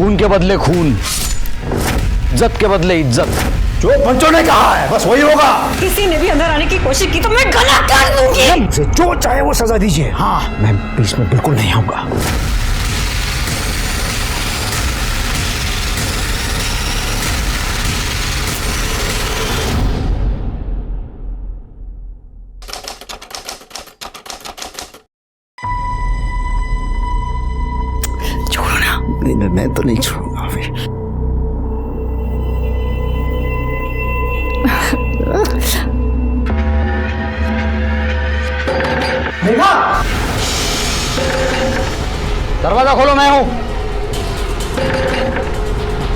खून के बदले खून, इज्जत के बदले इज्जत। जो पंचो ने कहा है बस वही होगा। किसी ने भी अंदर आने की कोशिश की तो मैं गला काट दूंगी। मुझे जो चाहे वो सजा दीजिए। हाँ, मैं बीच में बिल्कुल नहीं आऊंगा। छोड़ो ना। नहीं, मैं तो नहीं छोड़ूंगा फिर। देखा? दरवाजा खोलो, मैं हूं।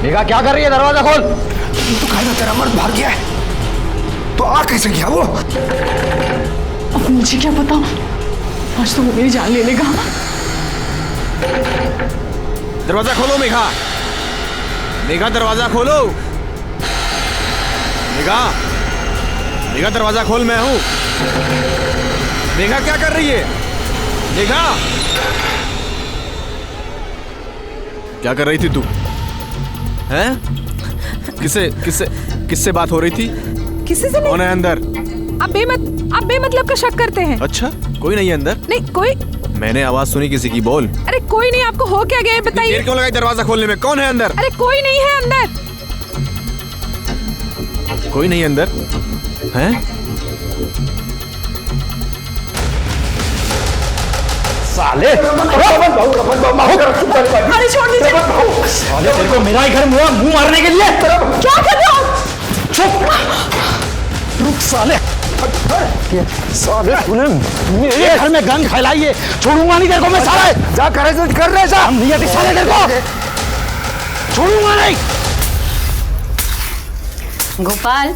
देखा क्या कर रही है? दरवाजा खोल। तो कहा था तेरा मर्द भाग गया है, तो आ कैसे गया वो? अब मुझे क्या पता, आज तो वो मेरी जान ले लेगा। दरवाजा खोलो मेघा। मेघा दरवाजा खोलो। मेघा, मेघा दरवाजा खोल, मैं हूं। मेघा क्या कर रही है? मेघा क्या कर रही थी तू? हैं? किससे किससे किससे बात हो रही थी? किसी से कौन नहीं। है अंदर? आप बेमतलब का शक करते हैं। अच्छा, कोई नहीं है अंदर? नहीं कोई। मैंने आवाज सुनी किसी की, बोल। अरे कोई नहीं, आपको हो क्या गया बताइए। देर क्यों लगाई दरवाजा खोलने में? कौन है अंदर? अरे कोई नहीं है अंदर। कोई नहीं अंदर? हैं? साले, अरे छोड़ दीजिए। साले तेरे को मेरा ही घर मुंह मारने के लिए। क्या कर रहे हो? चुप, रुक साले। साले तूने मेरे घर में गंद फैलाई है, छोड़ूंगा नहीं तेरे को मैं। साले जा कर रहे जा। हम नहीं आती साले तेरे को, छोड़ूंगा नहीं। गोपाल,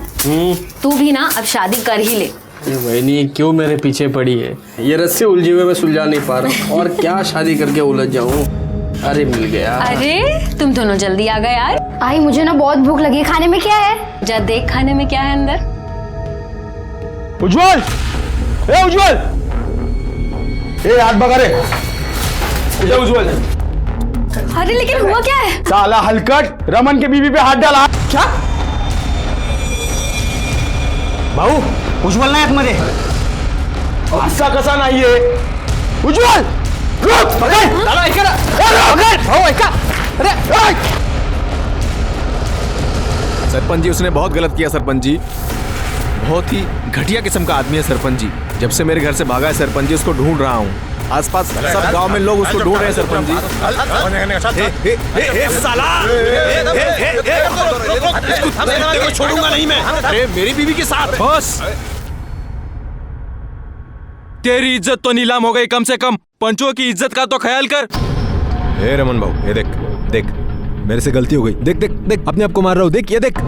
तू भी ना अब शादी कर ही ले। ये वही क्यों मेरे पीछे पड़ी है? ये रस्से उलझे हुए मैं सुलझा नहीं पा रहा, और क्या शादी करके उलझ जाऊं। अरे मिल गया। अरे तुम दोनों जल्दी आ गए यार। आई मुझे ना बहुत भूख लगी, खाने में क्या है? जा देख खाने में क्या है अंदर। उज्जवल, ए उज्जवल, ए हाथ भगा रे। उज्जवल, अरे लेकिन हुआ क्या है? साला हलकट रमन के बीवी पे हाथ डाला। क्या भाऊ? उज्जवल नाही आतमध्ये, असा कसा नाहीये? उज्जवल रुक, चला ऐका ना, भाऊ ऐका। अरे सरपंच जी, उसने बहुत गलत किया सरपंच जी। बहुत ही घटिया किस्म का आदमी है सरपंच जी। जब से मेरे घर से भागा है सरपंच जी, उसको ढूंढ रहा हूँ। आसपास सब गांव में लोग उसको ढूंढ रहे हैं सरपंच जी। छोड़ूंगा नहीं मैं। अरे मेरी बीवी के साथ। बस, तेरी इज्जत तो नीलाम हो गई, कम से कम पंचों की इज्जत का तो ख्याल कर। हे रमन भाऊ, ये देख देख, मेरे से गलती हो गई। देख देख देख, अपने आप को मार रहा हूँ। देख ये देख,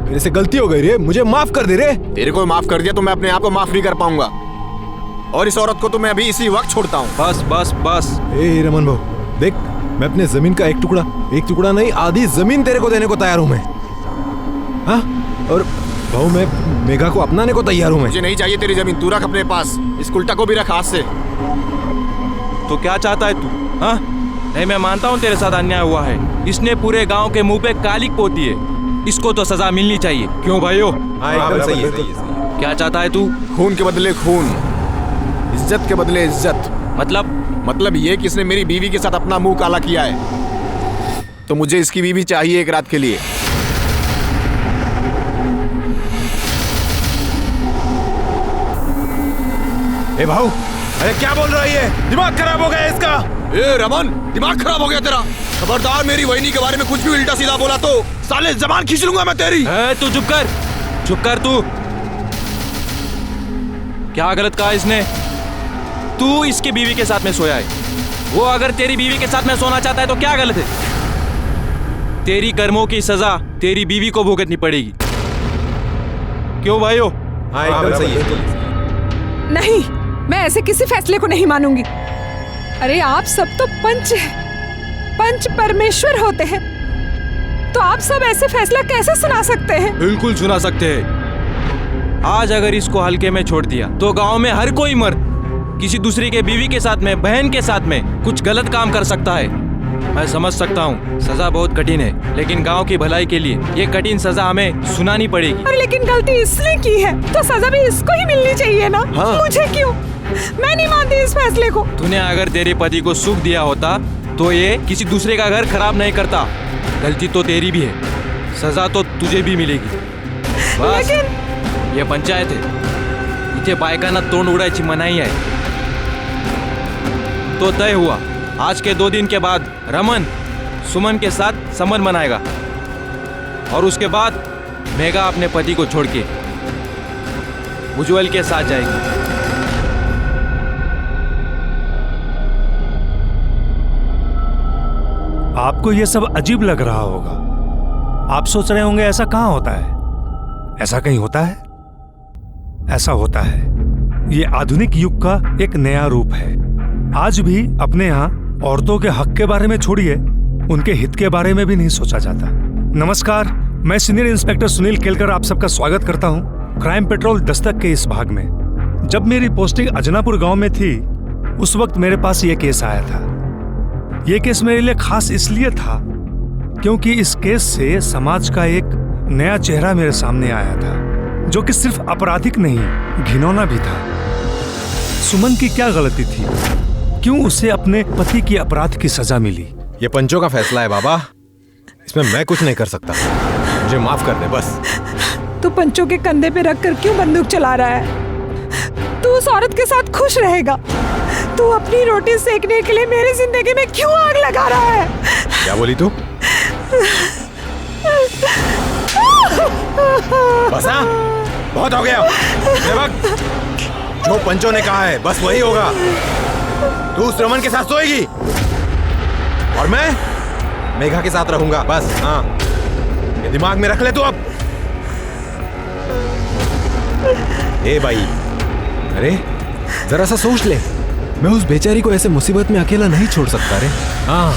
मेरे से गलती हो गई रे, मुझे माफ कर दे रे। तेरे को माफ कर दिया तो मैं अपने आप को माफ नहीं कर पाऊंगा, और इस औरत को तो मैं अभी इसी वक्त छोड़ता हूँ। बस बस बस। ए रमन भाऊ देख, मैं अपने जमीन का एक टुकड़ा नहीं, आधी जमीन तेरे को देने को तैयार हूँ मैं। हाँ, और भाऊ मैं मेघा को अपनाने को तैयार हूँ मैं। मुझे नहीं चाहिए तेरी जमीन, तू रख अपने पास। इस उल्टा को भी रख हाथ से। तो क्या चाहता है तू? हाँ, नहीं मैं मानता हूँ तेरे साथ अन्याय हुआ है। इसने पूरे गांव के मुंह पे कालिक पोती है, इसको तो सजा मिलनी चाहिए। क्यों भाइयों? एकदम सही है। क्या चाहता है तू? खून के बदले खून, इज्जत के बदले इज्जत। मतलब ये कि इसने मेरी बीवी के साथ अपना मुंह काला किया है, तो मुझे इसकी बीवी चाहिए एक रात के लिए। ए भाऊ, अरे क्या बोल रहा है ये? दिमाग खराब हो गया इसका। ए रमन, दिमाग खराब हो गया तेरा? खबरदार मेरी वहिनी के बारे में कुछ भी उल्टा सीधा बोला तो साले जबान खींच लूंगा मैं तेरी। तू चुप कर तू। क्या गलत कहा इसने? तू इसकी बीवी के साथ में सोया है, वो अगर तेरी बीवी के साथ में सोना चाहता है तो क्या गलत है? तेरी कर्मों की सजा तेरी बीवी को भुगतनी पड़ेगी। क्यों भाइयों? हाँ एकदम सही है। नहीं, मैं ऐसे किसी फैसले को नहीं मानूंगी। अरे आप सब तो पंच परमेश्वर होते हैं, तो आप सब ऐसे फैसला कैसे सुना सकते हैं? बिल्कुल सुना सकते हैं। आज अगर इसको हल्के में छोड़ दिया तो गांव में हर कोई मर्द किसी दूसरी के बीवी के साथ में, बहन के साथ में कुछ गलत काम कर सकता है। मैं समझ सकता हूँ सजा बहुत कठिन है, लेकिन गांव की भलाई के लिए ये कठिन सजा हमें सुनानी पड़ेगी। अरे लेकिन गलती इसने की है तो सजा भी इसको ही मिलनी चाहिए ना। हाँ। मुझे क्यों? मैं नहीं मानती इस फैसले को। तूने अगर तेरे पति को सुख दिया होता तो ये किसी दूसरे का घर खराब नहीं करता। गलती तो तेरी भी है, सजा तो तुझे भी मिलेगी। बस ये पंचायत है, इथे बायकांना तोंड उडायची मनाई है। तो तय हुआ, आज के 2 दिन के बाद रमन सुमन के साथ संबंध बनाएगा और उसके बाद मेघा अपने पति को छोड़ के उज्जवल के साथ जाएगी। आपको ये सब अजीब लग रहा होगा। आप सोच रहे होंगे ऐसा कहाँ होता है? ऐसा कहीं होता है? ऐसा होता है। ये आधुनिक युग का एक नया रूप है। आज भी अपने यहाँ औरतों के हक के बारे में छोड़िए, उनके हित के बारे में भी नहीं सोचा जाता। नमस्कार, मैं सीनियर इंस्पेक्टर सुनील केलकर आप सबका स्वागत करता हूँ क्राइम पेट्रोल दस्तक के इस भाग में। जब मेरी पोस्टिंग अजनापुर गांव में थी, उस वक्त मेरे पास ये केस आया था। ये केस मेरे लिए खास इसलिए था क्योंकि इस केस से समाज का एक नया चेहरा मेरे सामने आया था, जो कि सिर्फ आपराधिक नहीं, घिनौना भी था। सुमन की क्या गलती थी? क्यों उसे अपने पति की अपराध की सजा मिली? ये पंचों का फैसला है बाबा, इसमें मैं कुछ नहीं कर सकता। मुझे माफ कर दे बस। तू पंचों के कंधे पे रखकर क्यों बंदूक चला रहा है? तू उस औरत के साथ खुश रहेगा? तू अपनी रोटी सेकने के लिए मेरी जिंदगी में क्यों आग लगा रहा है? क्या बोली तू? बस हाँ, बहुत हो गया। देवक, जो पंचों ने कहा है बस वही होगा। तू उस रमन के साथ सोएगी और मैं मेघा के साथ रहूंगा, बस। हाँ, ये दिमाग में रख ले तू अब। ए भाई, अरे जरा सा सोच ले, मैं उस बेचारी को ऐसे मुसीबत में अकेला नहीं छोड़ सकता रे। हाँ,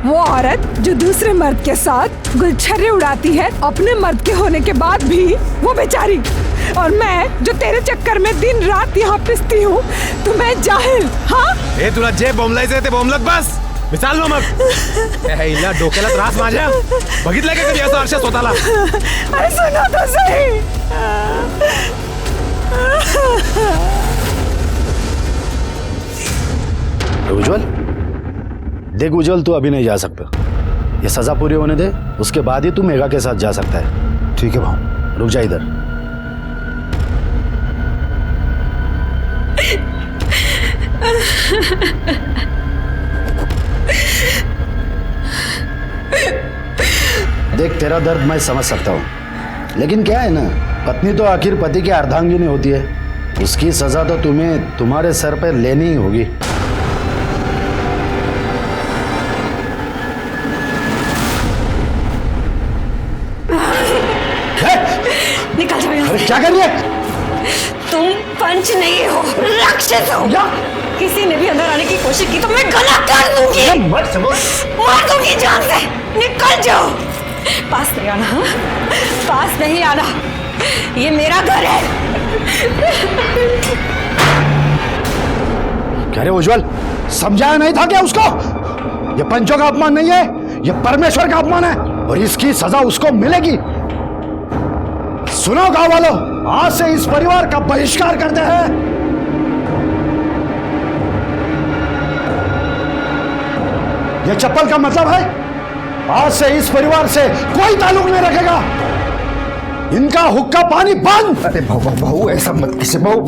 वो औरत जो दूसरे मर्द के साथ गुलछर्रे उड़ाती है अपने मर्द के होने के बाद भी, वो बेचारी। और मैं जो तेरे चक्कर में दिन रात यहाँ पिसती हूँ, तो मैं जाहिल। हाँ, ए तुला जे बोंबलायचे ते बोंबलत बस, मिसाल नो मग। हिला डोक्याला त्रास माझ्या, बघितलं का कधी असं आरशा स्वतःला? अरे सुनो तो सही। उज्जवल, देख उज्जवल, तू अभी नहीं जा सकता। ये सजा पूरी होने दे, उसके बाद ही तू मेघा के साथ जा सकता है। ठीक है भाऊ, रुक जा इधर। देख, तेरा दर्द मैं समझ सकता हूँ, लेकिन क्या है ना, पत्नी तो आखिर पति की अर्धांगिनी होती है। उसकी सजा तो तुम्हें तुम्हारे सर पर लेनी ही होगी। निकल जाओ यहाँ अरे से। क्या कर रही है? तुम पंच नहीं हो, राक्षस हो। किसी ने भी अंदर आने की कोशिश की तो मैं गला काट दूंगी, मार दूंगी जान से। निकल जाओ, पास नहीं आना। हाँ? पास नहीं आना, ये मेरा घर है। क्या रे उज्जवल, समझाया नहीं था क्या उसको? ये पंचों का अपमान नहीं है, ये परमेश्वर का अपमान है, और इसकी सजा उसको मिलेगी। सुनो गांव वालों, आज से इस परिवार का बहिष्कार करते हैं। यह चप्पल का मतलब है, आज से इस परिवार से कोई ताल्लुक नहीं रखेगा। इनका हुक्का पानी बंद। अरे भाऊ ऐसा मत कीजिए भाऊ,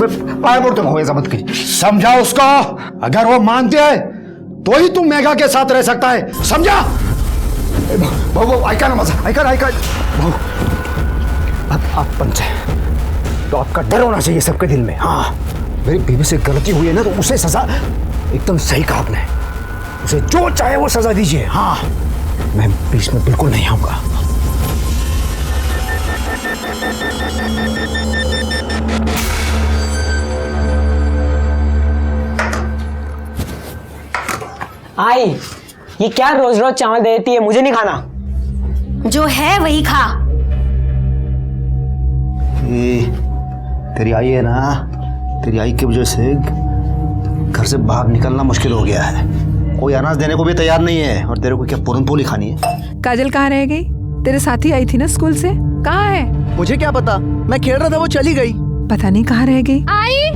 पाया मोड़ते भाऊ, ऐसा मत कीजिए। समझा उसको, अगर वो मानते हैं तो ही तुम मेघा के साथ रह सकता है, समझा? भाऊ ऐका ना माझा, ऐका भाऊ, आप पंच है तो आपका डर होना चाहिए सबके दिल में। हाँ, मेरी बीवी से गलती हुई है ना, तो उसे सजा, एकदम सही कहा आपने, उसे जो चाहे वो सजा दीजिए। हाँ, मैं बीच में बिल्कुल नहीं आऊंगा। आई, ये क्या रोज रोज चावल देती है? मुझे नहीं खाना। जो है वही खा। तेरी आई है ना, तेरी आई की वजह से घर से बाहर निकलना मुश्किल हो गया है। कोई अनाज देने को भी तैयार नहीं है। और तेरे को क्या पूरन पोली खानी है? काजल कहाँ रह गई? तेरे साथी आई थी ना स्कूल से, कहाँ है? मुझे क्या पता, मैं खेल रहा था, वो चली गई। पता नहीं कहाँ रह गई। आई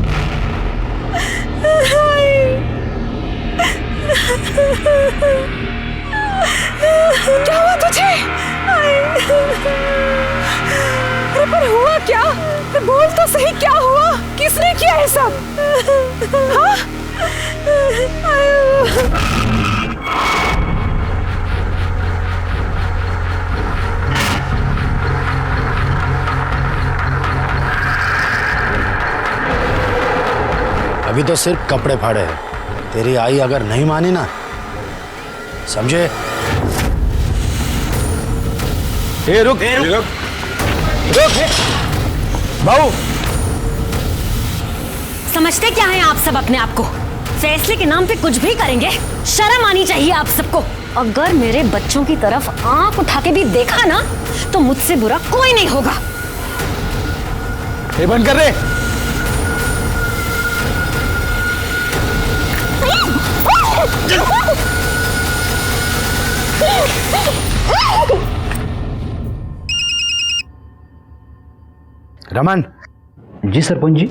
क्या हुआ तुझे? अरे पर हुआ क्या? बोल तो सही, क्या हुआ? किसने किया है सब? हाँ? अभी तो सिर्फ कपड़े फाड़े हैं। तेरी आई अगर नहीं मानी ना, समझे? रुक भाऊ। समझते क्या हैं आप सब अपने आप को? फैसले के नाम पे कुछ भी करेंगे? शर्म आनी चाहिए आप सबको। अगर मेरे बच्चों की तरफ आंख उठा के भी देखा ना तो मुझसे बुरा कोई नहीं होगा। ये बंद कर रहे। रमन। जी सरपंच जी।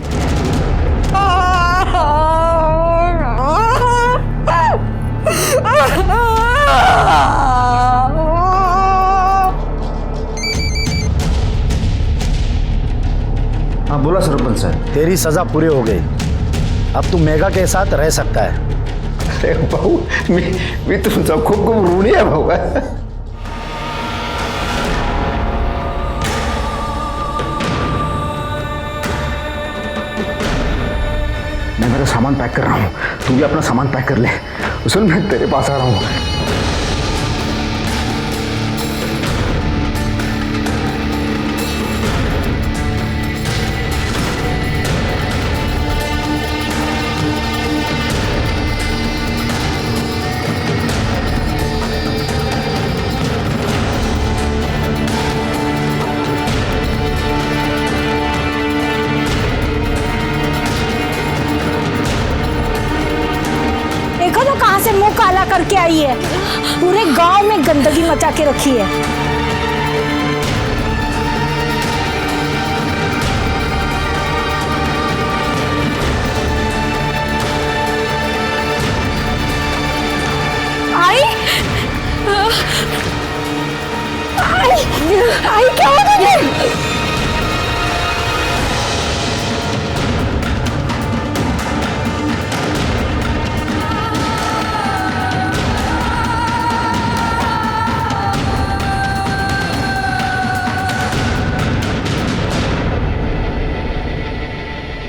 हाँ बोला सरपंच साहब। तेरी सजा पूरी हो गई, अब तू मेघा के साथ रह सकता है। अरे भाऊ, मी तुमचा खूप खूप ऋणी आहे भाऊ। मैं मेरा सामान पैक कर रहा हूँ, तू भी अपना सामान पैक कर ले। सुन, मैं तेरे पास आ रहा हूँ। देखो तो कहां से मुंह काला करके आई है, पूरे गांव में गंदगी मचा के रखी है। आई क्या हो गया?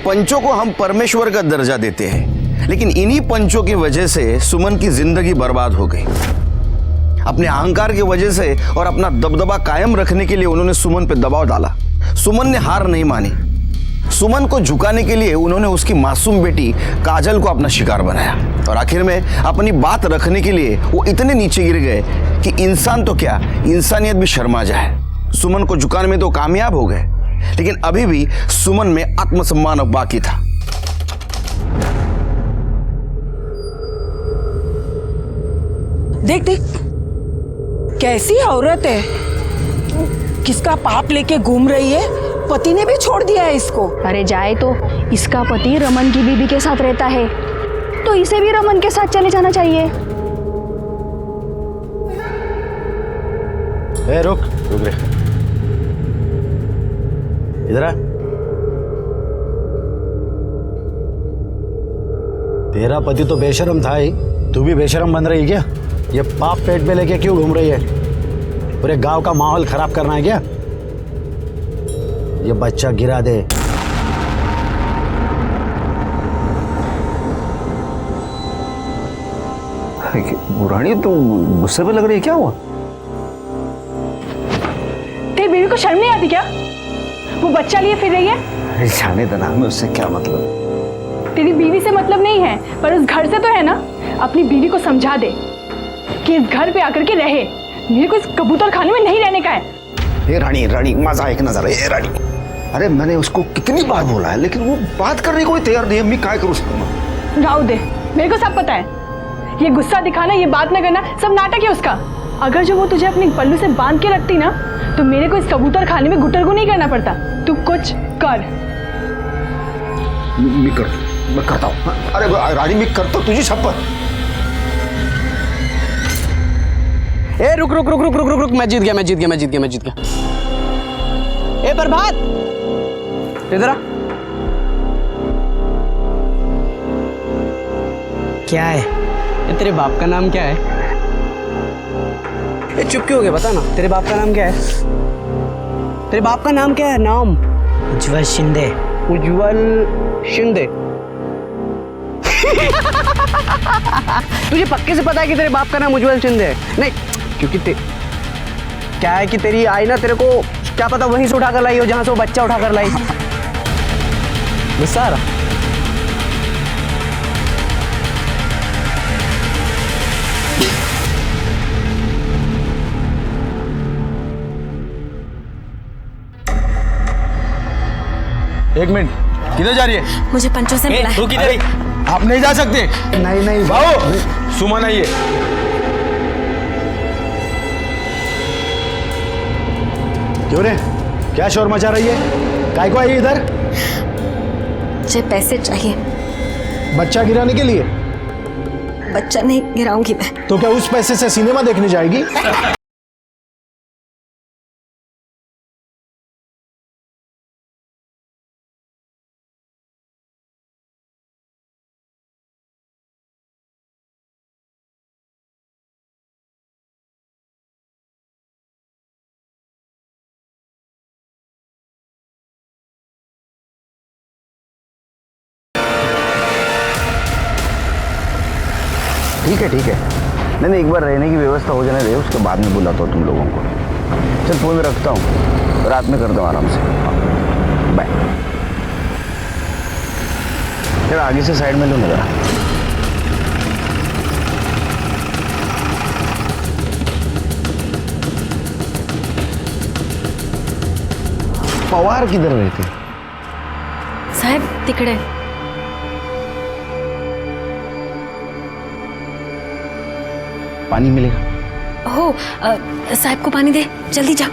पंचों को हम परमेश्वर का दर्जा देते हैं, लेकिन इन्हीं पंचों की वजह से सुमन की जिंदगी बर्बाद हो गई। अपने अहंकार की वजह से और अपना दबदबा कायम रखने के लिए उन्होंने सुमन पर दबाव डाला। सुमन ने हार नहीं मानी। सुमन को झुकाने के लिए उन्होंने उसकी मासूम बेटी काजल को अपना शिकार बनाया और आखिर में अपनी बात रखने के लिए वो इतने नीचे गिर गए कि इंसान तो क्या, इंसानियत भी शर्मा जाए। सुमन को झुकाने में तो कामयाब हो गए, लेकिन अभी भी सुमन में आत्मसम्मान अब बाकी था। देख देख कैसी औरत है, किसका पाप लेके घूम रही है। पति ने भी छोड़ दिया है इसको। अरे जाए तो, इसका पति रमन की बीवी के साथ रहता है तो इसे भी रमन के साथ चले जाना चाहिए। ए रुक रे, इधर आ। तेरा पति तो बेशरम था ही, तू भी बेशरम बन रही क्या? ये पाप पेट पे लेके क्यों घूम रही है? पूरे गांव का माहौल खराब करना है क्या? ये बच्चा गिरा दे। बुरानी तो गुस्से पे लग रही है, क्या हुआ? तेरी बीवी को शर्म नहीं आती क्या? वो बच्चा लिए फिर रही है। अरे जाने देना, हमें उससे क्या मतलब? तेरी बीवी से मतलब नहीं है, पर उस घर से तो है ना। अपनी बीवी को समझा दे कि इस घर पे आकर के रहे, मेरे को इस कबूतर खाने में नहीं रहने का है। ये रानी रानी मजा एक नजर है। ये रानी, अरे मैंने उसको कितनी बार बोला है, लेकिन वो बात करने को तैयार नहीं है। मैं क्या करूँ उसको? राव दे, मेरे को सब पता है। ये गुस्सा दिखाना, ये बात न करना सब नाटक है उसका। अगर जो वो तुझे अपने पल्लू से बांध के रखती ना तो मेरे को इस कबूतर खाने में गुटर को नहीं करना पड़ता। तू कुछ कर। मैं करता हूँ। अरे रानी, मैं करता तुझी शपथ। ए रुक रुक रुक रुक रुक रुक रुक, मैं जीत गया। ए प्रभात, इधर आ। क्या है ये? तेरे बाप का नाम क्या है? ये चुप क्यों हो गया? बता ना, तेरे बाप का नाम क्या है? तेरे बाप का नाम क्या है? नाम? उज्जवल शिंदे। उज्जवल शिंदे। तुझे पक्के से पता है कि तेरे बाप का नाम उज्जवल शिंदे है? नहीं, क्योंकि क्या है कि तेरी आई ना, तेरे को क्या पता वहीं से उठाकर लाई हो जहां से वो बच्चा उठाकर लाई। गुस्सा आ रहा? एक मिनट, किधर जा रही है? मुझे पंचों से मिला है। तू किधर? आप नहीं जा सकते। नहीं भाऊ, सुमन आइए। क्यों रे, क्या शोर मचा रही है? काय को आई इधर? मुझे पैसे चाहिए। बच्चा गिराने के लिए? बच्चा नहीं गिराऊंगी मैं। तो क्या उस पैसे से सिनेमा देखने जाएगी? ठीक है। नहीं, एक बार रहने की व्यवस्था हो जाने दे, उसके बाद में बुलाता हूँ तुम लोगों को। चल फोन रखता हूँ, रात में करता हूँ आराम से। बाय। चल आगे से साइड में लो ना जरा। पवार किधर रहते? साहब तिकडे। पानी मिलेगा? हो साहब को पानी दे, जल्दी जा।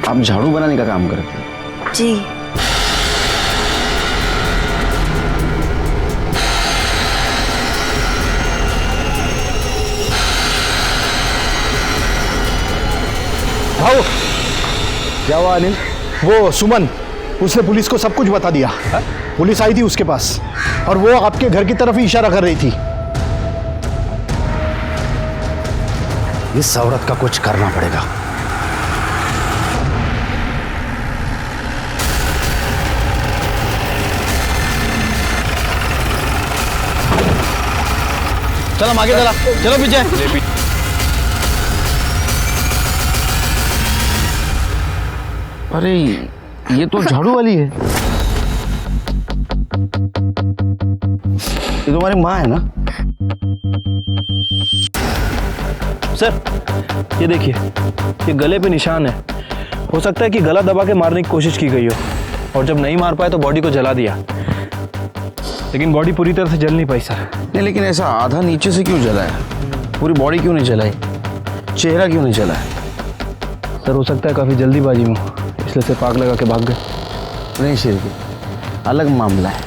आप झाड़ू बनाने का काम करते हैं? जी। भाऊ, क्या हुआ अनिल? वो सुमन, उसने पुलिस को सब कुछ बता दिया। पुलिस आई थी उसके पास और वो आपके घर की तरफ ही इशारा कर रही थी। इस औरत का कुछ करना पड़ेगा। चलो आगे चलो पीछे। अरे ये तो झाड़ू वाली है। ये तुम्हारी माँ है ना? सर ये देखिए, ये गले पे निशान है। हो सकता है कि गला दबा के मारने की कोशिश की गई हो और जब नहीं मार पाए तो बॉडी को जला दिया, लेकिन बॉडी पूरी तरह से जल नहीं पाई सर। नहीं, लेकिन ऐसा आधा नीचे से क्यों जला है? पूरी बॉडी क्यों नहीं जलाई? चेहरा क्यों नहीं जला है? सर हो सकता है काफ़ी जल्दीबाजी में, इसलिए से पाक लगा के भाग गए। नहीं शेरगी, अलग मामला है।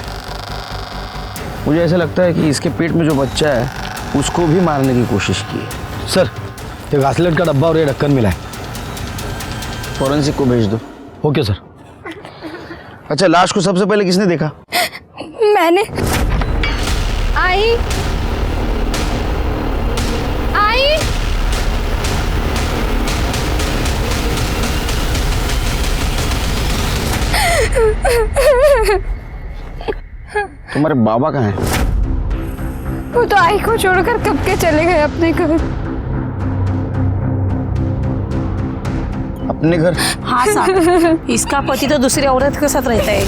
मुझे ऐसा लगता है कि इसके पेट में जो बच्चा है उसको भी मारने की कोशिश की है। सर ये घासलेट का डब्बा और ये ढक्कन मिला है, फॉरेंसिक को भेज दो। Okay sir. अच्छा, लाश को सबसे पहले किसने देखा? मैंने। आई आई तुम्हारे बाबा कहाँ हैं? वो तो आई को छोड़कर कब के चले गए अपने घर। अपने घर? हाँ साहब, इसका पति तो दूसरी औरत के साथ रहता है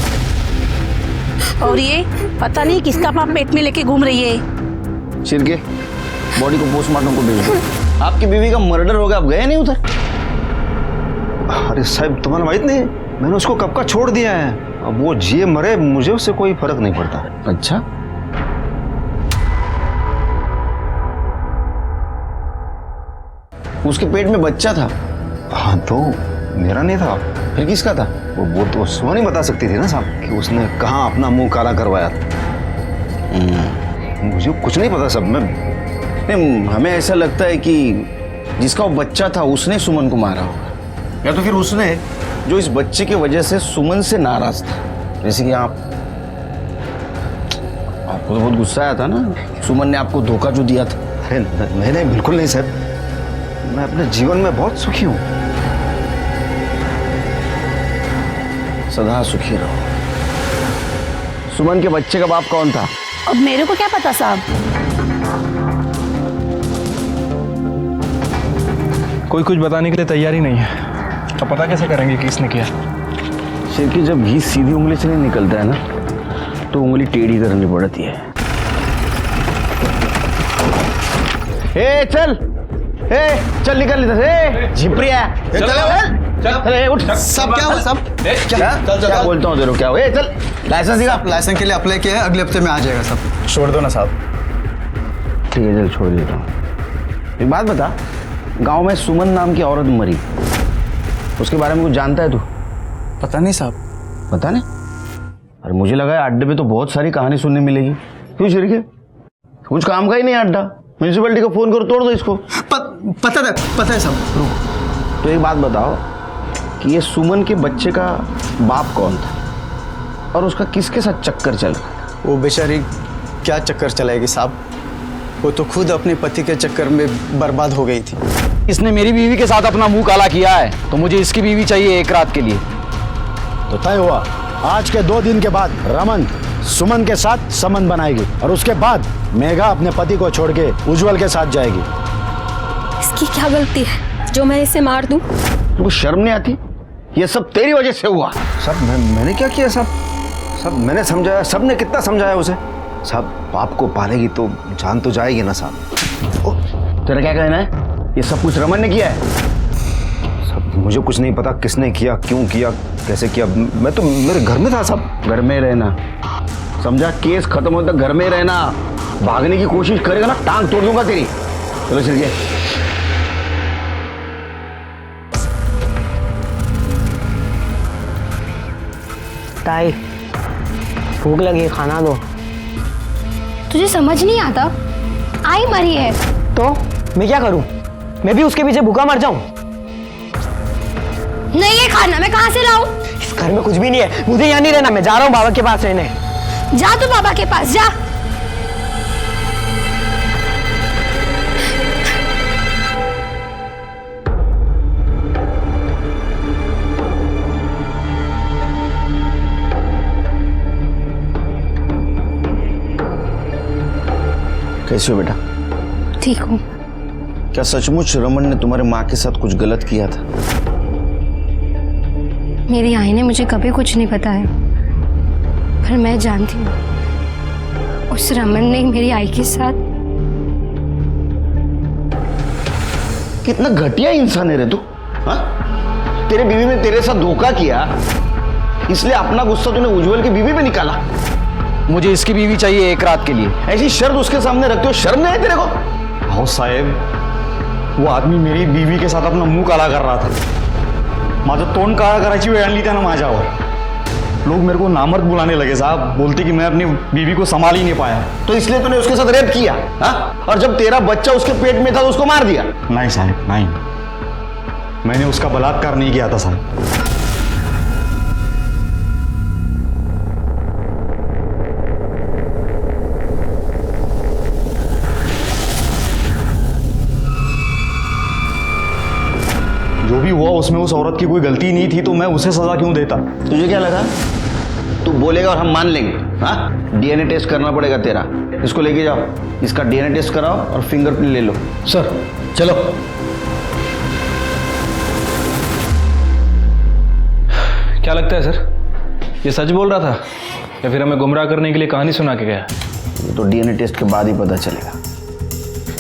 और ये पता नहीं किसका पाप पेट में लेके घूम रही है। शिरके, बॉडी को पोस्टमार्टम को भेज दो। आपकी बीवी का मर्डर हो गया, आप गए नहीं उधर? अरे साहब तुम्हारा माहित नहीं, मैंने उसको कब का छोड़ दिया है। अब वो जिए मरे मुझे उससे कोई फर्क नहीं पड़ता। अच्छा, उसके पेट में बच्चा था। हाँ तो मेरा नहीं था। फिर किसका था? वो तो सुमन ही बता सकती थी ना साहब कि उसने कहाँ अपना मुंह काला करवाया था। मुझे कुछ नहीं पता साहब। नहीं, हमें ऐसा लगता है कि जिसका वो बच्चा था उसने सुमन को मारा होगा, या तो फिर उसने जो इस बच्चे की वजह से सुमन से नाराज था। जैसे कि आपको तो बहुत गुस्सा आया था ना, सुमन ने आपको धोखा जो दिया था। अरे नहीं, बिल्कुल नहीं साहब। मैं अपने जीवन में बहुत सुखी हूँ। सदा सुखी रहो। सुमन के बच्चे का बाप कौन था? अब मेरे को क्या पता साहब। कोई कुछ बताने के लिए तैयार ही नहीं है। अब पता कैसे करेंगे कि किसने किया? सिर की जब घी सीधी उंगली से नहीं निकलता है ना, तो उंगली टेढ़ी करनी पड़ती है। चल चल निकल इधर से। झिपरिया चल उठ। सब क्या हुआ सब? क्या बोलता हूँ तेरे को? क्या हुआ? चल लाइसेंस दिखा। लाइसेंस के लिए अप्लाई किया है, अगले हफ्ते में आ जाएगा सब। छोड़ दो ना साहब। ठीक है चल छोड़ देता हूँ। एक बात बता, गांव में सुमन नाम की औरत मरी, उसके बारे में कुछ जानता है तू? पता नहीं साहब। पता नहीं? अरे मुझे लगा है अड्डे पे तो बहुत सारी कहानी सुनने मिलेगी। क्यों शिरके? कुछ काम का ही नहीं अड्डा। म्यूनसिपैलिटी को फोन करो, तोड़ दो इसको। पता है साहब। तो एक बात बताओ कि ये सुमन के बच्चे का बाप कौन था और उसका किसके साथ चक्कर चल रहा था? वो बेचारी क्या चक्कर चलाएगी साहब, वो तो खुद अपने पति के चक्कर में बर्बाद हो गई थी। इसने मेरी बीवी के साथ अपना मुंह काला किया है, तो मुझे इसकी बीवी चाहिए एक रात के लिए। तो तय हुआ, आज के 2 दिन के बाद रमन सुमन के साथ संबंध बनाएगी और उसके बाद मेघा अपने पति को छोड़ के उज्जवल के साथ जाएगी। इसकी क्या गलती है जो मैं इसे मार दूं? तुमको शर्म नहीं आती? ये सब तेरी वजह से हुआ। साहब मैंने क्या किया साहब? साहब मैंने समझाया, सबने कितना समझाया उसे। साहब बाप को पालेगी तो जान तो जाएगी ना साहब। तेरा क्या कहना है? ये सब कुछ रमन ने किया है? साहब मुझे कुछ नहीं पता किसने किया, क्यों किया, कैसे किया। मैं तो मेरे घर में था साहब। घर में रहना समझा? केस खत्म होने तक घर में रहना। भागने की कोशिश करेगा ना, टांग तोड़ दूंगा तेरी। चलो चल के। ताई भूख लगी, खाना दो। तुझे समझ नहीं आता? आई मरी है तो मैं क्या करूं? मैं भी उसके पीछे भूखा मर जाऊं? नहीं है खाना, मैं कहाँ से लाऊं? इस घर में कुछ भी नहीं है, मुझे यहाँ नहीं रहना। मैं जा रहा हूँ बाबा के पास रहने। जा तू बाबा के पास जा। कैसे हो बेटा? ठीक हूँ। क्या सचमुच रमन ने तुम्हारे माँ के साथ कुछ गलत किया था? मेरी आई ने मुझे कभी कुछ नहीं बताया, पर मैं जानती हूँ उस रमन ने मेरी आई के साथ। कितना घटिया इंसान है रे तू। हाँ? तेरे बीवी ने तेरे साथ धोखा किया, इसलिए अपना गुस्सा तूने उज्जवल की बीवी पे निकाला। मुझे इसकी बीवी चाहिए एक रात के लिए। ऐसी शर्त उसके सामने रखते हो, शर्म नहीं है तेरे को? हाँ साहेब, वो आदमी मेरी बीवी के साथ अपना मुंह काला कर रहा था। माझं तोंड काळा करायची वेळ आणली त्यानं माझ्यावर। लोग मेरे को नामर्द बुलाने लगे साहब, बोलते कि मैं अपनी बीवी को संभाल ही नहीं पाया। तो इसलिए तूने उसके साथ रेप किया? हाँ? और जब तेरा बच्चा उसके पेट में था तो उसको मार दिया? नहीं साहब नहीं, मैंने उसका बलात्कार नहीं किया था साहब। जो भी हुआ उसमें उस औरत की कोई गलती नहीं थी, तो मैं उसे सजा क्यों देता? तुझे क्या लगा तू बोलेगा और हम मान लेंगे? हाँ? डीएनए टेस्ट करना पड़ेगा तेरा। इसको लेके जाओ, इसका डीएनए टेस्ट कराओ और फिंगरप्रिंट ले लो। सर चलो। क्या लगता है सर, ये सच बोल रहा था या फिर हमें गुमराह करने के लिए कहानी सुना के गया? तो डीएनए टेस्ट के बाद ही पता चलेगा।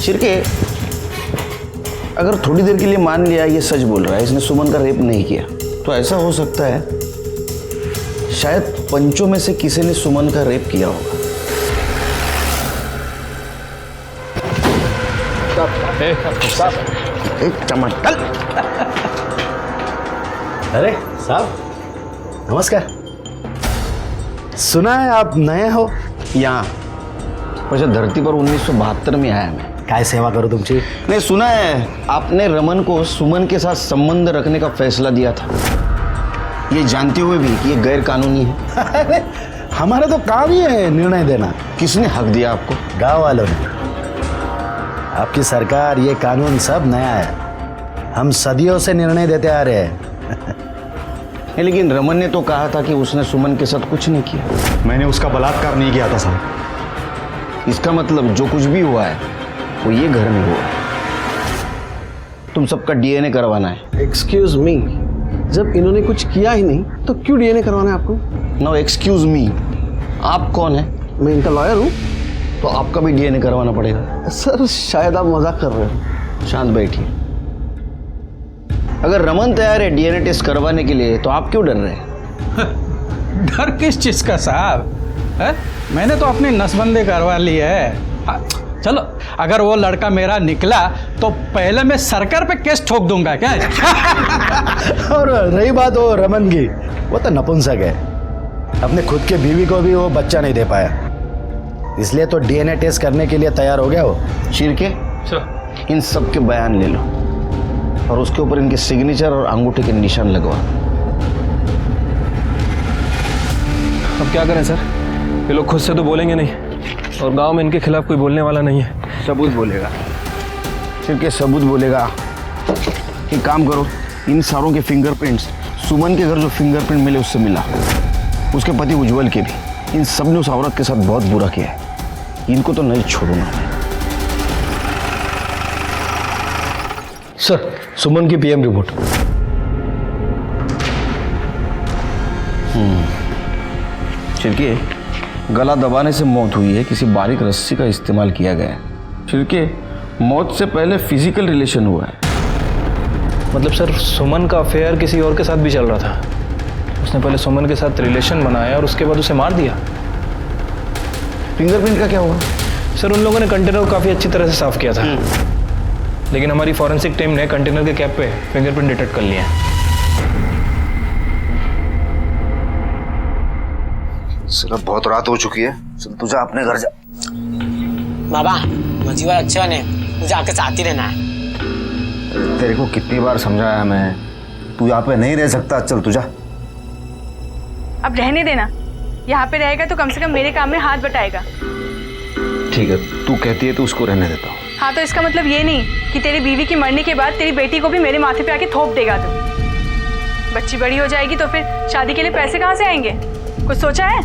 शिरके, अगर थोड़ी देर के लिए मान लिया ये सच बोल रहा है, इसने सुमन का रेप नहीं किया, तो ऐसा हो सकता है शायद पंचों में से किसी ने सुमन का रेप किया होगा। चमटल। अरे साहब नमस्कार। सुना है आप नए हो यहाँ वैसे धरती पर 1972 में आया मैं। काय सेवा करूं तुमची? नहीं, सुना है आपने रमन को सुमन के साथ संबंध रखने का फैसला दिया था, ये जानते हुए भी कि ये गैर कानूनी है। हमारा तो काम ही है निर्णय देना। किसने हक दिया आपको? गांव वालों ने। आपकी सरकार, ये कानून सब नया है, हम सदियों से निर्णय देते आ रहे हैं। लेकिन रमन ने तो कहा था कि उसने सुमन के साथ कुछ नहीं किया। मैंने उसका बलात्कार नहीं किया था साहब। इसका मतलब जो कुछ भी हुआ है वो ये घर में हुआ है। तुम सबका डीएनए करवाना है। एक्सक्यूज मी, जब इन्होंने कुछ किया ही नहीं तो क्यों डीएनए करवाना है आपको? नो एक्सक्यूज मी, आप कौन है? मैं इनका लॉयर हूँ। तो आपका भी डीएनए करवाना पड़ेगा। सर शायद आप मजाक कर रहे हो। शांत बैठिए। अगर रमन तैयार है डीएनए टेस्ट करवाने के लिए तो आप क्यों डर रहे हैं? डर किस चीज का साहब है? मैंने तो अपनी नसबंदी करवा ली है। चलो, अगर वो लड़का मेरा निकला तो पहले मैं सरकार पे केस ठोक दूंगा क्या? और रही बात वो रमन की, वो तो नपुंसक है, अपने खुद के बीवी को भी वो बच्चा नहीं दे पाया, इसलिए तो डीएनए टेस्ट करने के लिए तैयार हो गया वो। शिरके, इन सब के बयान ले लो और उसके ऊपर इनके सिग्नेचर और अंगूठे के निशान लगवा। अब क्या करें सर? ये लोग खुद से तो बोलेंगे नहीं और गांव में इनके खिलाफ कोई बोलने वाला नहीं है। सबूत बोलेगा। शिरके सबूत बोलेगा। एक काम करो, इन सारों के फिंगरप्रिंट्स सुमन के घर जो फिंगरप्रिंट मिले उससे मिला, उसके पति उज्जवल के भी। इन सब ने उस औरत के साथ बहुत बुरा किया है, इनको तो नहीं छोड़ूंगा मैं। सर, सुमन की पीएम रिपोर्ट। छिड़के, गला दबाने से मौत हुई है, किसी बारीक रस्सी का इस्तेमाल किया गया है। छिड़के, मौत से पहले फिजिकल रिलेशन हुआ है। मतलब सर, सुमन का अफेयर किसी और के साथ भी चल रहा था। उसने पहले सुमन के साथ रिलेशन बनाया और उसके बाद उसे मार दिया। फिंगरप्रिंट का क्या हुआ? सर, उन लोगों ने कंटेनर को काफ़ी अच्छी तरह से साफ किया था, लेकिन हमारी फॉरेंसिक टीम ने कंटेनर के कैप पे फिंगरप्रिंट डिटेक्ट कर लिए हैं। सिर्फ बहुत रात हो चुकी है, चल तू जा अपने घर जा। बाबा, मजीवा अच्छा ने मुझे आके साथ ही रहना है। तेरे को कितनी बार समझाया मैं, तू यहाँ पे नहीं रह सकता, चल तू जा। अब रहने देना, यहाँ पे रहेगा तो कम से कम मेरे काम में हाथ बटाएगा। ठीक है, तू कहती है तो उसको रहने देता हूँ। हाँ, तो इसका मतलब ये नहीं कि तेरी बीवी की मरने के बाद तेरी बेटी को भी मेरे माथे पे आके थोप देगा तू। बच्ची बड़ी हो जाएगी तो फिर शादी के लिए पैसे कहाँ से आएंगे? कुछ सोचा है?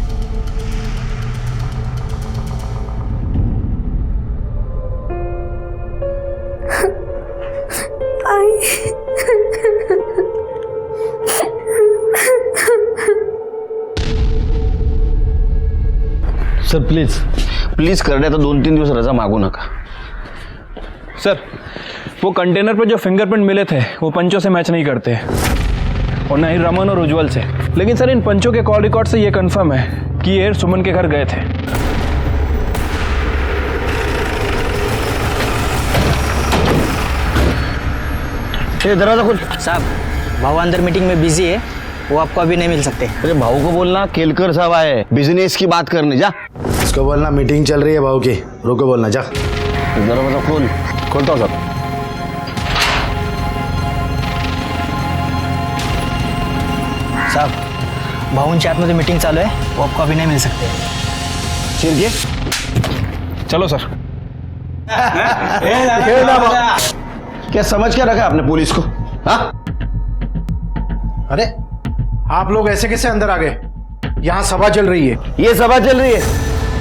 सर प्लीज प्लीज कर रहे तो 2-3 दिवस रजा मांगू नका। सर, वो कंटेनर पर जो फिंगरप्रिंट मिले थे वो पंचों से मैच नहीं करते और ना ही रमन और उज्जवल से। लेकिन सर, इन पंचों के कॉल रिकॉर्ड से ये कंफर्म है कि ये सुमन के घर गए थे। दरवाजा खोल। साहब, भाव अंदर मीटिंग में बिजी है, वो आपको अभी नहीं मिल सकते। अरे भाऊ को बोलना केलकर साहब आए बिजनेस की बात करने, जा। इसको बोलना मीटिंग चल रही है भाऊ की, रुको बोलना, जा। दरवाजा खोल। खोलता हूँ सर। साहब, भावन चैट में जो मीटिंग चालू है वो आपको अभी नहीं मिल सकते। चिरके, चलो सर। क्या समझ क्या रखा आपने पुलिस को? हाँ? अरे आप लोग ऐसे कैसे अंदर आ गए? यहाँ सभा चल रही है। ये सभा चल रही है।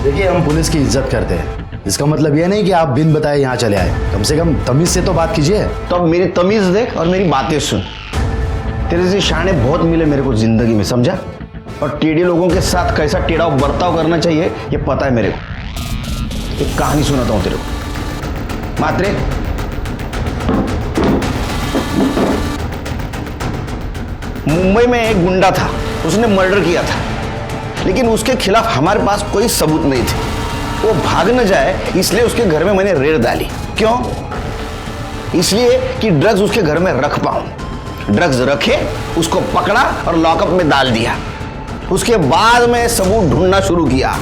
देखिए, हम पुलिस की इज्जत करते हैं, इसका मतलब ये नहीं कि आप बिन बताए यहाँ चले आए। कम से कम तमीज से तो बात कीजिए। तो अब मेरी तमीज देख और मेरी बातें सुन। तेरे से शाने बहुत मिले मेरे को जिंदगी में, समझा? और टेढ़े लोगों के साथ कैसा टेढ़ा बर्ताव करना चाहिए ये पता है मेरे को। एक कहानी सुनाता हूँ तेरे को। मात्रे, मुंबई में एक गुंडा था, उसने मर्डर किया था, लेकिन उसके खिलाफ हमारे पास कोई सबूत नहीं थे। वो भाग न जाए इसलिए उसके घर में मैंने रेड डाली। क्यों? इसलिए कि ड्रग्स उसके घर में रख पाऊं। ड्रग्स रखे, उसको पकड़ा और लॉकअप में डाल दिया। उसके बाद में सबूत ढूंढना शुरू किया।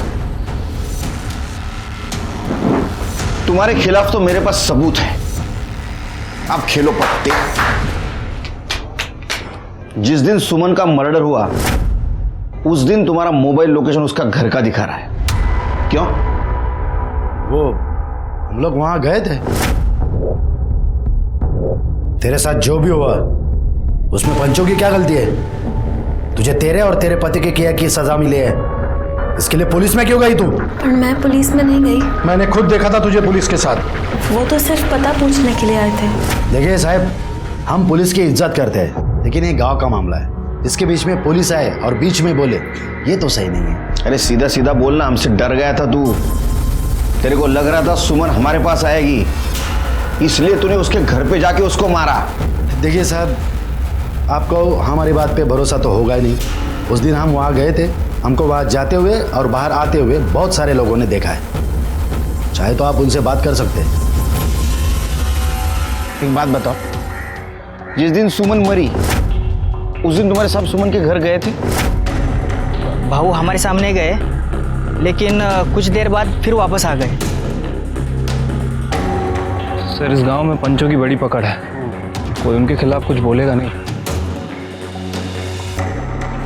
तुम्हारे खिलाफ तो मेरे पास सबूत है। अब खेलो पत्ते। जिस दिन सुमन का मर्डर हुआ उस दिन तुम्हारा मोबाइल लोकेशन उसका घर का दिखा रहा है। क्यों? वो हम लोग वहां गए थे। तेरे साथ जो भी हुआ उसमें पंचों की क्या गलती है? तुझे तेरे और तेरे पति के किया की सजा मिली है, इसके लिए पुलिस में क्यों गई तू? पर मैं पुलिस में नहीं गई। मैंने खुद देखा था तुझे पुलिस के साथ। वो तो सिर्फ पता पूछने के लिए आए थे। देखिए साहब, हम पुलिस की इज्जत करते हैं, लेकिन ये गांव का मामला है। इसके बीच में पुलिस आए और बीच में बोले, ये तो सही नहीं है। अरे सीधा सीधा बोलना। हमसे डर गया था तू। तेरे को लग रहा था सुमन हमारे पास आएगी, इसलिए तूने उसके घर पे जाके उसको मारा। देखिए साहब, आपको हमारी बात पे भरोसा तो होगा ही नहीं। उस दिन हम वहाँ गए थे, हमको वहाँ जाते हुए और बाहर आते हुए बहुत सारे लोगों ने देखा है। चाहे तो आप उनसे बात कर सकते हैं। एक बात बताओ, जिस दिन सुमन मरी उस दिन तुम्हारे साहब सुमन के घर गए थे? भाऊ हमारे सामने गए, लेकिन कुछ देर बाद फिर वापस आ गए। सर इस गांव में पंचों की बड़ी पकड़ है, कोई उनके खिलाफ कुछ बोलेगा नहीं।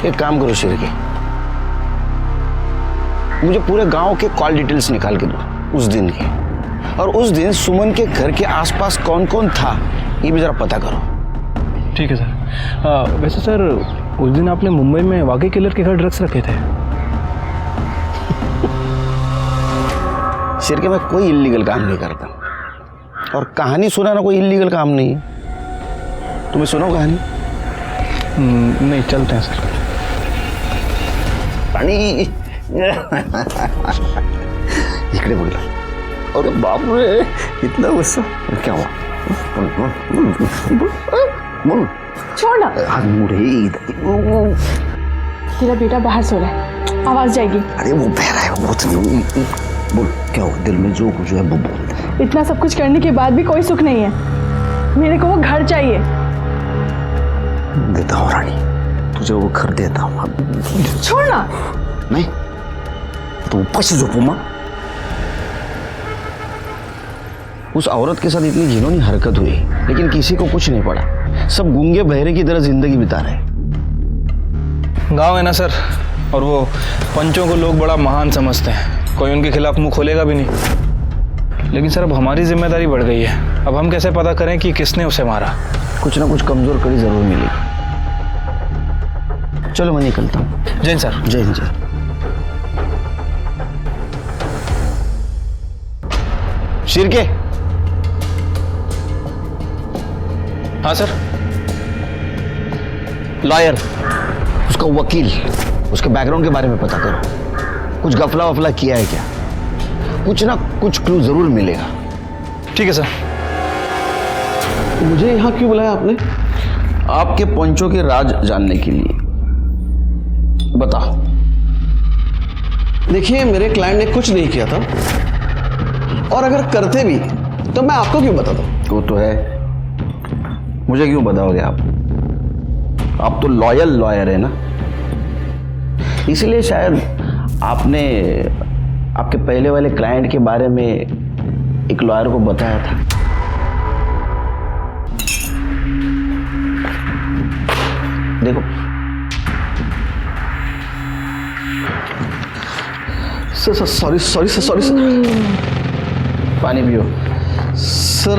एक काम करो शिरके, मुझे पूरे गांव के कॉल डिटेल्स निकाल के दो उस दिन के, और उस दिन सुमन के घर के आसपास कौन कौन था ये भी जरा पता करो। ठीक है सर। वैसे सर उस दिन आपने मुंबई में वाकई किलर के घर ड्रग्स रखे थे? शिरके मैं कोई इल्लीगल काम नहीं करता, और कहानी सुनाना कोई इल्लीगल काम नहीं है। तुम्हें सुनो कहानी? नहीं, चलते हैं सर। पानी इकडे बोल। अरे बाप रे, इतना गुस्सा क्या हुआ? बोल। छोड़ ना। तेरा बेटा बाहर सो रहा है, आवाज जाएगी। अरे वो बह रहा है, बोल क्या हुआ? दिल में जो कुछ है वो बोल। इतना सब कुछ करने के बाद भी कोई सुख नहीं है। मेरे को वो घर चाहिए। देता हूँ रानी, तुझे वो घर देता हूँ। छोड़ ना। नहीं तो ऊपर से झोंपू माँ। उस औरत के साथ इतनी घिनौनी हरकत हुई, लेकिन किसी को कुछ नहीं पड़ा। सब गूंगे बहरे की तरह जिंदगी बिता रहे। गांव है ना सर, और वो पंचों को लोग बड़ा महान समझते हैं, कोई उनके खिलाफ मुंह खोलेगा भी नहीं। लेकिन सर अब हमारी जिम्मेदारी बढ़ गई है। अब हम कैसे पता करें कि किसने उसे मारा? कुछ ना कुछ कमजोर कड़ी जरूर मिलेगी। चलो मैं निकलता हूँ। जय हिंद सर। जय हिंद। जय शिरके। हाँ सर। लॉयर, उसका वकील, उसके बैकग्राउंड के बारे में पता करो। कुछ गफला वफला किया है क्या? कुछ ना कुछ क्लू जरूर मिलेगा। ठीक है सर। मुझे यहाँ क्यों बुलाया आपने? आपके पंचों के राज जानने के लिए। बताओ। देखिए, मेरे क्लाइंट ने कुछ नहीं किया था, और अगर करते भी तो मैं आपको क्यों बताता? वो तो है, मुझे क्यों बताओगे आप? आप तो लॉयल लॉयर है ना, इसलिए शायद आपने आपके पहले वाले क्लाइंट के बारे में एक लॉयर को बताया था। देखो सॉरी सर। पानी पियो। सर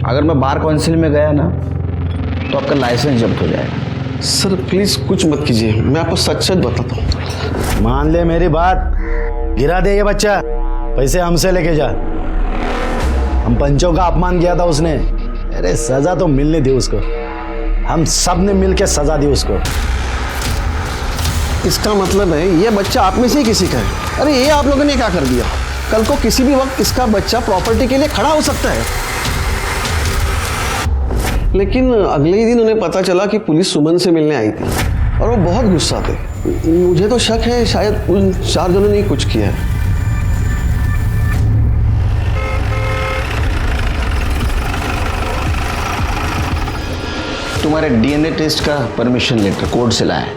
अगर मैं बार काउंसिल में गया ना तो आपका लाइसेंस जब्त हो जाएगा। सर प्लीज कुछ मत कीजिए, मैं आपको सच सच बताता हूँ। मान ले मेरी बात, गिरा दे ये बच्चा, पैसे हमसे लेके जा। हम पंचों का अपमान किया था उसने, अरे सजा तो मिलने दी उसको। हम सब ने मिलकर सजा दी उसको। इसका मतलब है ये बच्चा आप में से ही किसी का है। अरे ये आप लोगों ने क्या कर दिया? कल को किसी भी वक्त इसका बच्चा प्रॉपर्टी के लिए खड़ा हो सकता है। लेकिन अगले ही दिन उन्हें पता चला कि पुलिस सुमन से मिलने आई थी, और वो बहुत गुस्सा थे। मुझे तो शक है शायद उन 4 जनों ने कुछ किया है। तुम्हारे डीएनए टेस्ट का परमिशन लेटर कोर्ट से लाया है।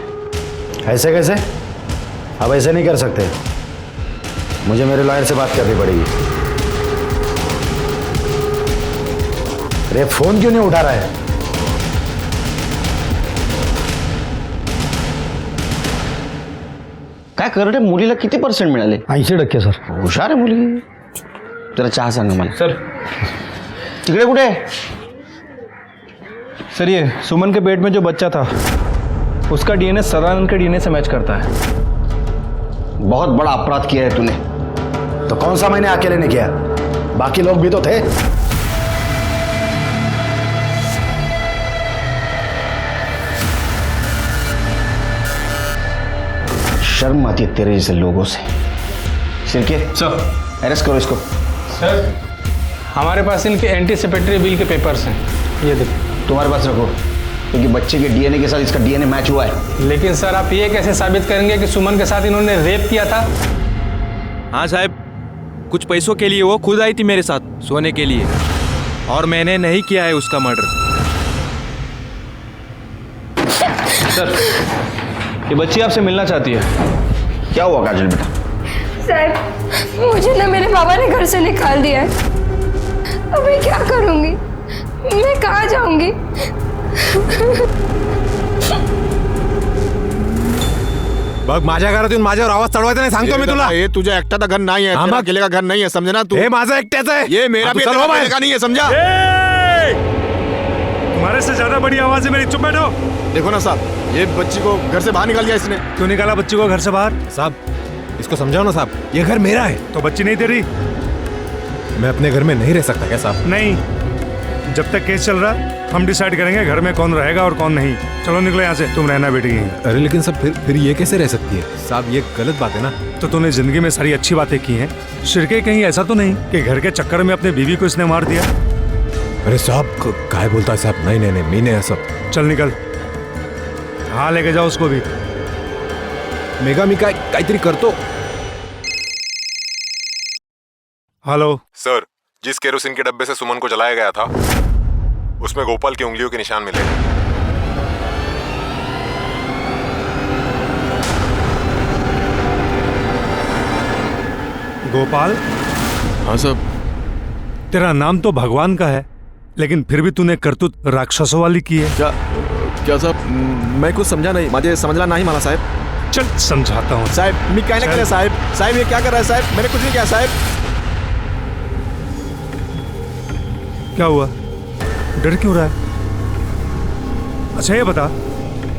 ऐसे कैसे? अब ऐसे नहीं कर सकते, मुझे मेरे लॉयर से बात करनी पड़ेगी। अरे फोन क्यों नहीं उठा रहा है? काय करडे मुलीला किती % मिळाले? 80% सर. हुशार आहे मुलगी. जरा चहा सांगा मला. सर तिकडे कुठे? सर ये सुमन के पेट में जो बच्चा था उसका डीएनए सदानंद के डीएनए से मैच करता है। बहुत बड़ा अपराध किया है तूने। तो कौन सा मैंने अकेले ने किया? बाकी लोग भी तो थे। शर्म आती है तेरे जैसे लोगों से। सिरके सर अरेस्ट करो इसको। सर हमारे पास इनके एंटीसिपेटरी बिल के पेपर्स हैं, ये देखो। तुम्हारे पास रखो, क्योंकि बच्चे के डीएनए के साथ इसका डीएनए मैच हुआ है। लेकिन सर आप ये कैसे साबित करेंगे कि सुमन के साथ इन्होंने रेप किया था? हाँ साहब, कुछ पैसों के लिए वो खुद आई थी मेरे साथ सोने के लिए, और मैंने नहीं किया है उसका मर्डर। सर ये बच्ची आपसे मिलना चाहती है। क्या हुआ काजल बेटा? साहब मुझे ना मेरे बाबा ने घर से निकाल दिया है, अब मैं क्या करूंगी? मैं कहाँ जाऊंगी? बघ माझ्या घरात येऊन माझ्यावर आवाज चढवायचा नाही, सांगतो मी तुला. हे तुझ्या एकट्याचा घर नाही आहे, तेरा अकेले का घर नहीं है, समझे ना तू? हे माझा एकट्याचा आहे. ये मेरा भी अकेले का नहीं है, समझा? तुम्हारे से ज्यादा बड़ी आवाज है मेरी, चुप बैठो। देखो ना साहब, ये बच्ची को घर से बाहर निकाल दिया इसने। क्यों निकाला बच्ची को घर से बाहर? साहब इसको समझाओ ना साहब, ये घर मेरा है। तो बच्ची नहीं तेरी? मैं अपने घर में नहीं रह सकता क्या साहब? नहीं, जब तक केस चल रहा हम डिसाइड करेंगे घर में कौन रहेगा और कौन नहीं। चलो निकलो यहाँ से, तुम रहना बेटी यहीं। अरे लेकिन सब फिर ये कैसे रह सकती है साहब? ये गलत बात है ना। तो तूने जिंदगी में सारी अच्छी बातें की हैं, शिरके कहीं ऐसा तो नहीं कि घर के चक्कर में अपने बीवी को इसने मार दिया? अरे साहब काय बोलता है साहब? नहीं नहीं नहीं, मी नहीं ऐसा। चल निकल, हाँ लेके जाओ उसको भी। मेगा मी काहीतरी करतो। हेलो सर, जिस केरोसिन के डब्बे से सुमन को जलाया गया था उसमें गोपाल की उंगलियों के निशान मिले। गोपाल? हाँ साहब। तेरा नाम तो भगवान का है, लेकिन फिर भी तूने करतूत राक्षसों वाली की है। क्या साहब? मैं कुछ समझा नहीं, मुझे समझला नहीं मला साहब। चल समझाता हूँ साहब। मैं क्या नहीं कर रहा साहब? साहब ये क्या कर रहा है साहब? मैंने कुछ नहीं किया साहब। क्या हुआ, डर क्यों रहा है? अच्छा ये बता,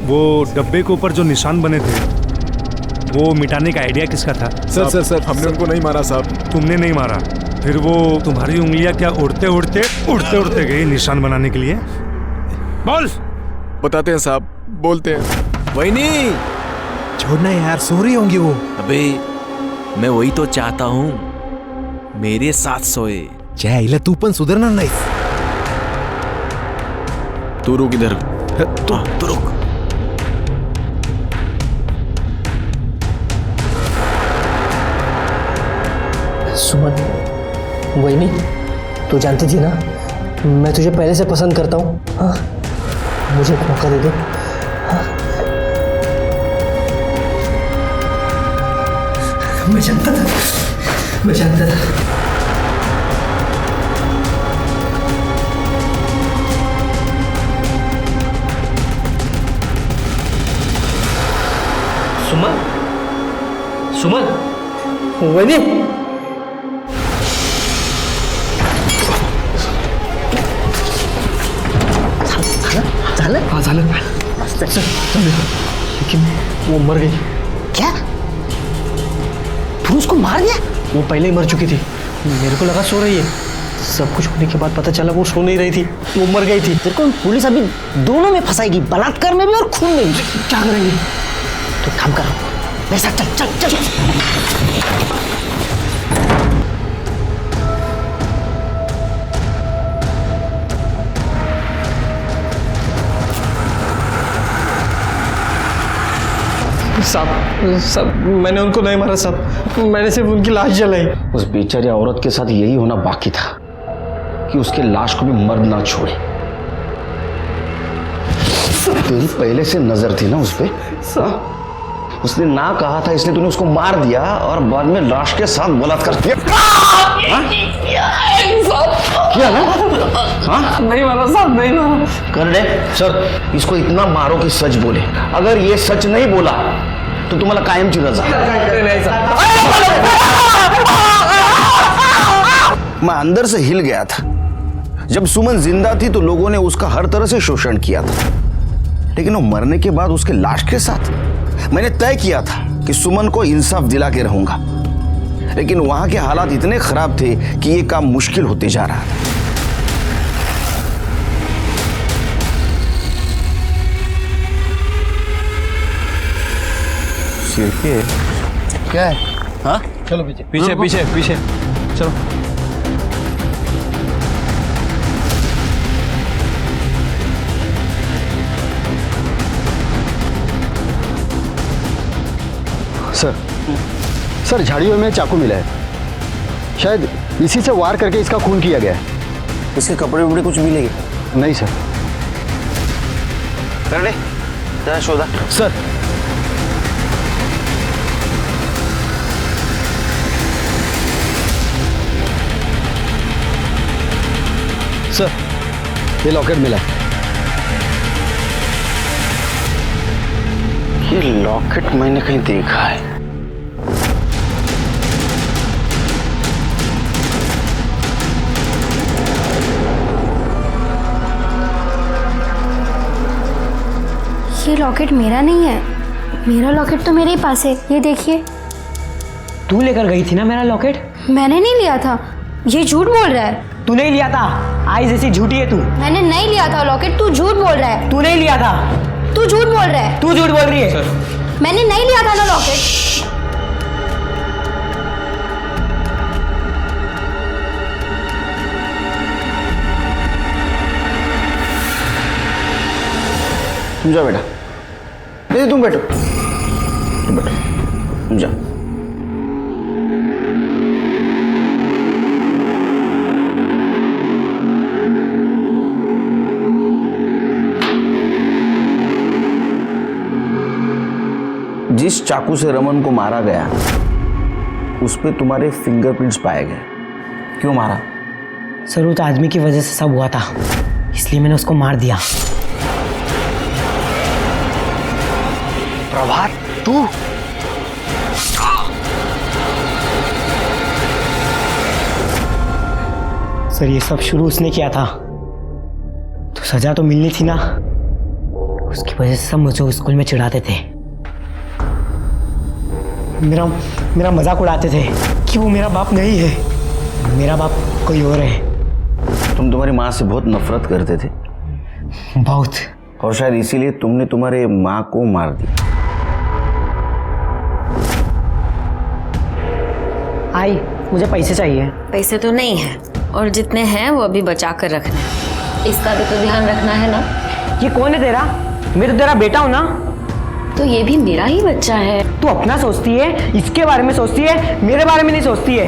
वो डब्बे के ऊपर जो निशान बने थे वो मिटाने का आइडिया किसका था? सर हमने उनको नहीं मारा साहब। तुमने नहीं मारा? फिर वो तुम्हारी उंगलियां क्या उड़ते उड़ते गई निशान बनाने के लिए? बोल। बताते हैं साहब, बोलते हैं। वही नहीं, छोड़ना यार, सो रही होंगी वो। अबे मैं वही तो चाहता हूँ, मेरे साथ सोए। चाहे तू पण सुधारणार नाही। तू रुक इधर, तू रुक। सुमन, वही तू जानती थी ना मैं तुझे पहले से पसंद करता हूँ। हाँ, मुझे एक मौका दे दे। हाँ? मैं जानता था। सुमन, वही झालं? हाँ झालं। लेकिन वो मर गई। क्या? तू उसको मार दिया? वो पहले ही मर चुकी थी, मेरे को लगा सो रही है। सब कुछ होने के बाद पता चला वो सो नहीं रही थी, वो मर गई थी। तेरे को पुलिस अभी दोनों में फंसाएगी, बलात्कार में भी और खून में भी। क्या करेंगे? तो काम करो, मेरे साथ चल चल चल। साहब मैंने उनको नहीं मारा साहब, मैंने सिर्फ उनकी लाश जलाई। उस बेचारी औरत के साथ यही होना बाकी था कि उसके लाश को भी मर्द ना छोड़े। तेरी पहले से नजर थी ना उस पे? उसने ना कहा था इसलिए तूने उसको मार दिया और बाद में लाश के साथ बलात्कार किया। क्या ना? हाँ? नहीं मारा साहब, नहीं मारा। कर दे सर, इसको इतना मारो कि सच बोले। अगर ये सच नहीं बोला तो तुम्हाला कायमची रजा। मैं अंदर से हिल गया था। जब सुमन जिंदा थी तो लोगों ने उसका हर तरह से शोषण किया था, लेकिन वो मरने के बाद उसके लाश के साथ मैंने तय किया था कि सुमन को इंसाफ दिला के रहूंगा, लेकिन वहां के हालात इतने खराब थे कि ये काम मुश्किल होते जा रहा था। सिर पे क्या है? हाँ? चलो पीछे पीछे पीछे पीछे चलो। सर झाड़ियों में चाकू मिला है, शायद इसी से वार करके इसका खून किया गया है। इसके कपड़े वपड़े कुछ मिलेंगे? नहीं सर। कर ले जरा शोधा। सर सर ये लॉकेट मिला है। ये लॉकेट मैंने कहीं देखा है। ये लॉकेट मेरा नहीं है। मेरा लॉकेट तो मेरे ही पास है, ये देखिए। तू लेकर गई थी ना मेरा लॉकेट? मैंने नहीं लिया था, ये झूठ बोल रहा है। तू नहीं लिया था, आई जैसी झूठी है तू। मैंने नहीं लिया था लॉकेट, तू झूठ बोल रहा है। तू नहीं लिया था, तू झूठ बोल रहा है। तू झूठ बोल रही है। मैंने नहीं लिया था ना लॉकेट। तुम जाओ बेटा। नहीं तुम बैठो, तुम बैठो, तुम जाओ। जिस चाकू से रमन को मारा गया उस पे तुम्हारे फिंगरप्रिंट्स पाए गए। क्यों मारा? सर उस आदमी की वजह से सब हुआ था, इसलिए मैंने उसको मार दिया। प्रभात तू? सर ये सब शुरू उसने किया था, तो सजा तो मिलनी थी ना। उसकी वजह से सब मुझे स्कूल में चिढ़ाते थे, मेरा मजाक उड़ाते थे कि वो मेरा बाप नहीं है, मेरा बाप कोई और है। तुम तुम्हारी माँ से बहुत नफरत करते थे? बहुत। और शायद इसीलिए तुमने तुम्हारे माँ को मार दिया। आई मुझे पैसे चाहिए। पैसे तो नहीं है, और जितने हैं वो अभी बचा कर रखना है। इसका भी तो ध्यान रखना है ना। ये कौन है तेरा? मैं तो तेरा बेटा हूँ ना। तो ये भी मेरा ही बच्चा है। तू अपना सोचती है, इसके बारे में सोचती है, मेरे बारे में नहीं सोचती है।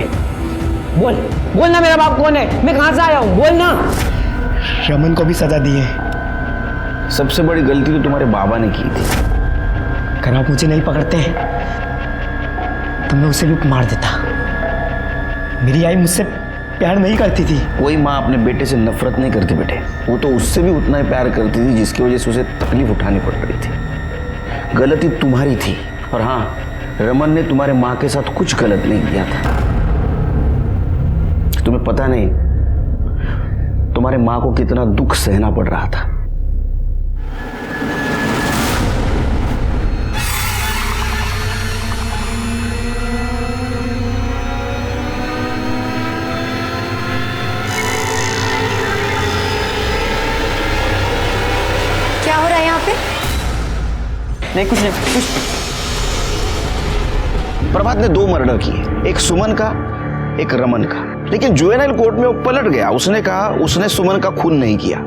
बोल बोल ना मेरा बाप कौन है, मैं कहाँ से आया हूँ, बोल ना। रमन को भी सजा दी है। सबसे बड़ी गलती तो तुम्हारे बाबा ने की थी। अगर आप मुझे नहीं पकड़ते तो मैं उसे भी मार देता। मेरी आई मुझसे प्यार नहीं करती थी। कोई माँ अपने बेटे से नफरत नहीं करती बेटे, वो तो उससे भी उतना ही प्यार करती थी जिसकी वजह से उसे तकलीफ उठानी पड़ रही थी। गलती तुम्हारी थी। और हाँ, रमन ने तुम्हारे माँ के साथ कुछ गलत नहीं किया था। तुम्हें पता नहीं तुम्हारे माँ को कितना दुख सहना पड़ रहा था। क्या हो रहा है यहाँ पे? नहीं कुछ नहीं, कुछ। प्रभात ने 2 मर्डर किए, एक सुमन का एक रमन का, लेकिन जुवेनाइल कोर्ट में वो पलट गया। उसने कहा उसने सुमन का खून नहीं किया,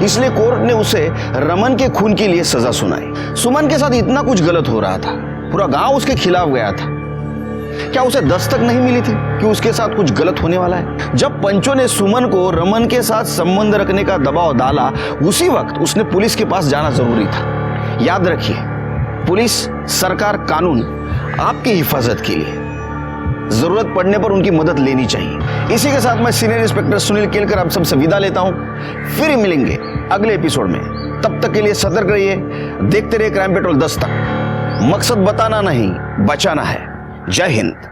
इसलिए कोर्ट ने उसे रमन के खून के लिए सजा सुनाई। सुमन के साथ इतना कुछ गलत हो रहा था, पूरा गांव उसके खिलाफ गया था, क्या उसे दस्तक नहीं मिली थी कि उसके साथ कुछ गलत होने वाला है? जब पंचों ने सुमन को रमन के साथ संबंध रखने का दबाव डाला, उसी वक्त उसने पुलिस के पास जाना जरूरी था। याद रखिए, पुलिस, सरकार, कानून आपकी हिफाजत के लिए, जरूरत पड़ने पर उनकी मदद लेनी चाहिए। इसी के साथ मैं सीनियर इंस्पेक्टर सुनील केलकर आप सबसे विदा लेता हूं। फिर मिलेंगे अगले एपिसोड में। तब तक के लिए सतर्क रहिए, देखते रहिए क्राइम पेट्रोल 10 तक। मकसद बताना नहीं, बचाना है। जय हिंद।